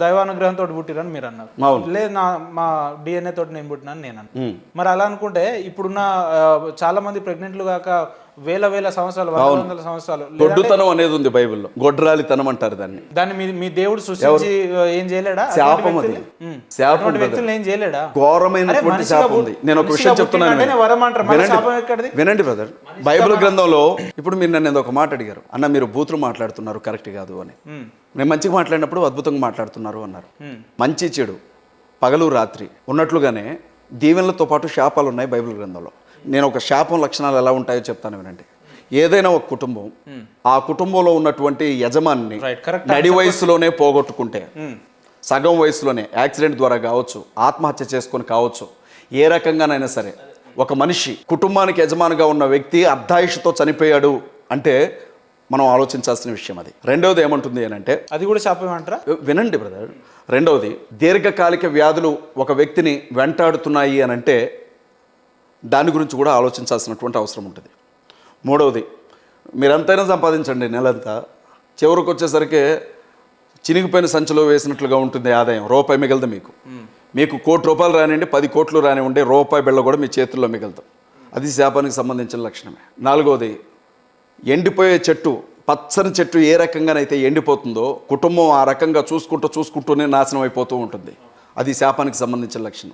దైవానుగ్రహంతో పుట్టిరని మీరు అన్నారు. అవును. లేదు మా DNA తోటి నేను పుట్టినాను నేను అన్నాను. మరి అలా అనుకుంటే ఇప్పుడున్న చాలా మంది ప్రెగ్నెంట్లు కాక వేల సంవత్సరాలు వందల సంవత్సరాలు గొడ్డుతనం అనేది ఉంది బైబిల్లో, గొడ్రాలితనం అంటారు దాన్ని. దాన్ని మీ దేవుడు సృష్టించి ఏం చేయలేడా? శాపం అది. శాపం అటువంటి వ్యక్తులను ఏం చేయలేడా? ఘోరమైనటువంటి శాపం ఉంది. నేను ఒక విషయం చెప్తున్నాను, వరం అంటారు. మన శాపం ఎక్కడిది? వినండి బ్రదర్. బైబిల్ గ్రంథంలో ఇప్పుడు మీరు నన్ను ఏదో ఒక మాట అడిగారు, అన్న మీరు బూతులు మాట్లాడుతున్నారు కరెక్ట్ కాదు అని. నేను మంచిగా మాట్లాడినప్పుడు అద్భుతంగా మాట్లాడుతున్నారు అన్నారు. మంచి చెడు, పగలు రాత్రి ఉన్నట్లుగానే దీవెనలతో పాటు శాపాలు ఉన్నాయి బైబిల్ గ్రంథంలో. నేను ఒక శాపం లక్షణాలు ఎలా ఉంటాయో చెప్తాను వినండి. ఏదైనా ఒక కుటుంబం ఆ కుటుంబంలో ఉన్నటువంటి యజమానిని నడి వయసులోనే పోగొట్టుకుంటే, సగం వయసులోనే యాక్సిడెంట్ ద్వారా కావచ్చు, ఆత్మహత్య చేసుకొని కావచ్చు, ఏ రకంగానైనా సరే ఒక మనిషి కుటుంబానికి యజమానిగా ఉన్న వ్యక్తి అర్ధాయుషుతో చనిపోయాడు అంటే మనం ఆలోచించాల్సిన విషయం అది. రెండవది ఏమంటుంది అని అంటే, అది కూడా శాపం అంటారా? వినండి బ్రదర్. రెండవది, దీర్ఘకాలిక వ్యాధులు ఒక వ్యక్తిని వెంటాడుతున్నాయి అని అంటే దాని గురించి కూడా ఆలోచించాల్సినటువంటి అవసరం ఉంటుంది. మూడవది, మీరంతైనా సంపాదించండి నెలంతా, చివరికి వచ్చేసరికి చినిగిపోయిన సంచిలో వేసినట్లుగా ఉంటుంది ఆదాయం, రూపాయి మిగలదు మీకు. మీకు ₹1,00,00,000 రానివ్వండి, 10 కోట్లు రానివ్వండి, రూపాయి బిళ్ళ కూడా మీ చేతుల్లో మిగలదు. అది శాపానికి సంబంధించిన లక్షణమే. నాలుగవది, ఎండిపోయే చెట్టు, పచ్చని చెట్టు ఏ రకంగానైతే ఎండిపోతుందో కుటుంబం ఆ రకంగా చూసుకుంటూనే నాశనం అయిపోతూ ఉంటుంది. అది శాపానికి సంబంధించిన లక్షణం.